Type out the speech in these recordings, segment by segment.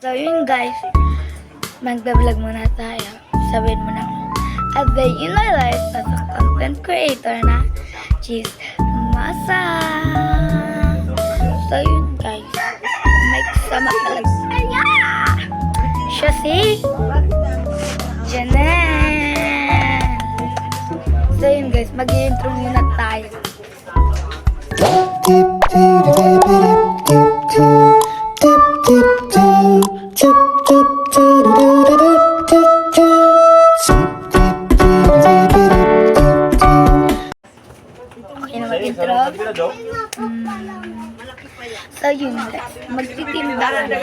So yun guys, magda-vlog muna tayo. Sabihin mo na, a day in my life as a content creator na Cheese Masa. So yun guys, may kasama talaga. Siya si Janelle. So yun guys, mag-intro muna tayo. Okay na mag-intro? So yun guys, magtitinda kami.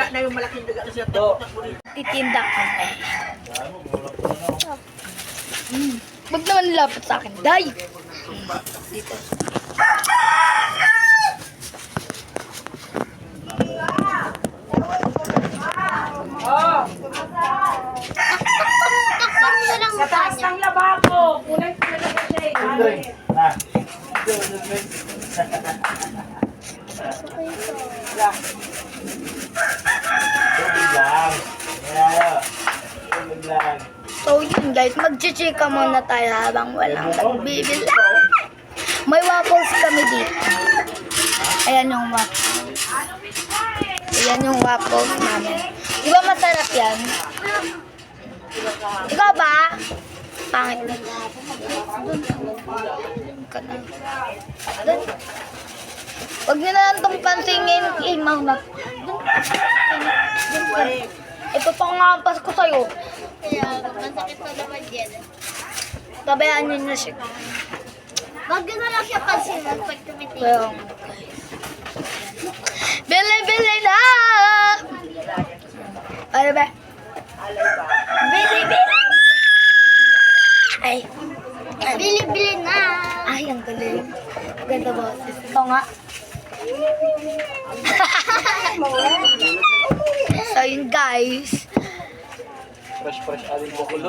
Titinda kami. Huwag naman lapit sa akin, day! Dito. Sa taas ng lababo. Kulay ko na siya. So yun guys, mag-chichika muna tayo habang walang nagbibila. May waffles kami dito. Ayan yung waffles. Ayan yung waffles namin. Di ba masarap yan? Ikaw ba? Pangit na. Doon ka na. Doon. Huwag nyo na lang itong pansingin. Imaw na. Doon ka. Ito pa nga ang Pasko sa'yo. Kaya, masakit na naman yan. Tabayaan nyo na siya. Wag na lang siya pansinan pag tumitingin. Kaya, bili na! Ano ba? Bili! Ay. Bili-bili na! Ay, ang galing. Ganda ba? Ito nga. So yun guys. Fresh alin mo kulo.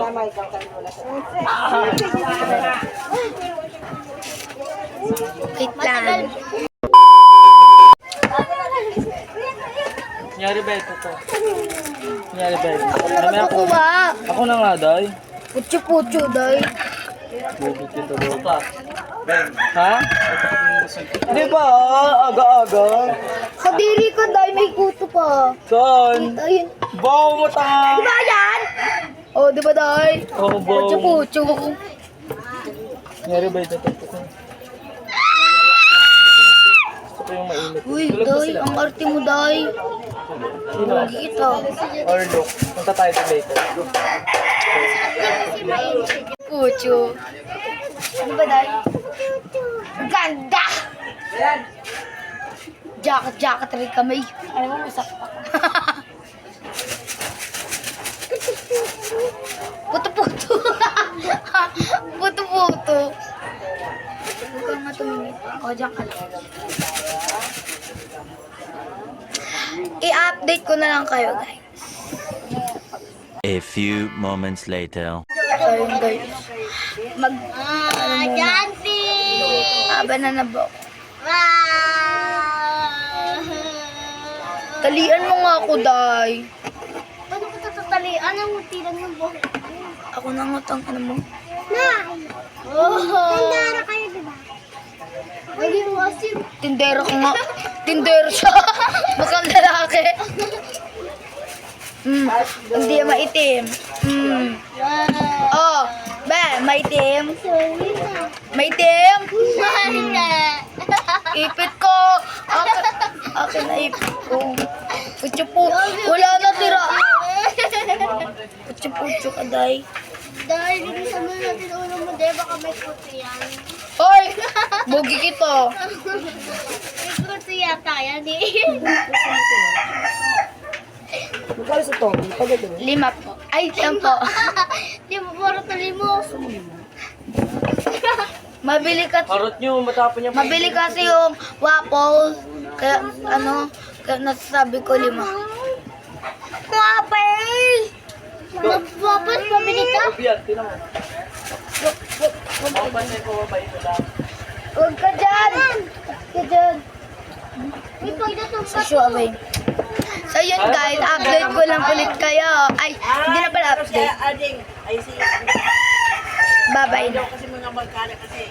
Wait lang. Nyari ba ito to? Nyari ba ito? Dami ako. Kuha. Ako na nga, day. Putyo-putyo, day. Bubit ito doon. Ha? Di ba? Aga-aga. Kadiri ka, day. May kuto pa. Saan? Ayun. Bawa mo ta. Di ba yan? Oh, di ba, day? Oo, bawa mo. Putyo-putyo. Nyari ba ito to? Ito yung mainit. Uy, Tulog ba day. sila? Ang arte mo, day. Sino? Kita. Or look. Punta tayo doon later. Putyo. Ano ba, day? Ganda! Jacket rin kami. Alam mo, masakit ako. Puto-puto. Puto-puto. Huwag kang matumingin. O, dyan ka lang. I-update ko na lang kayo, guys. A few moments later. So, yun, guys. Ano muna? Janty! Banana ba? Wow! Talian mo nga ako, day. Paano ko tatatalian ang mutilan ng buhok? Ako na nga tang ano mo. Oh! Tandara kayo, diba? Maging wasim. Tindero ko nga. Tindero siya. Mukhang lalaki. Hindi yan maitim. Wow! Oh, ba, maitim. Sorry na. Maitim. Sorry na. Ipit ko. Akin na ipit ko. Putyo-putyo. Wala na tira. Putyo-putyo ka, day. Dahil linisan mo natin ulo mo, di baka may puti yan. Hoy! Bugi kita. May puti yata yan eh. Magkano sa to? Pagod mo. 5 po. Ay, 10 po. Di mo puro tali mo. Mabili ka. Harot nyo, matapon niya. Mabili kasi yung waffles. Kaya, kaya nasasabi ko 5. Waffles! Wapas, pabili ka? Biyan, tinan mo. Ako pa siya ko ba ito lang? Huwag ka dyan! Huwag ka dyan! May pagdatong Sa show away. So So yun guys, update ko lang ulit kayo. Ay, hindi na pala update. Ading, ay si Bye-bye na. kasi mga magkala kasi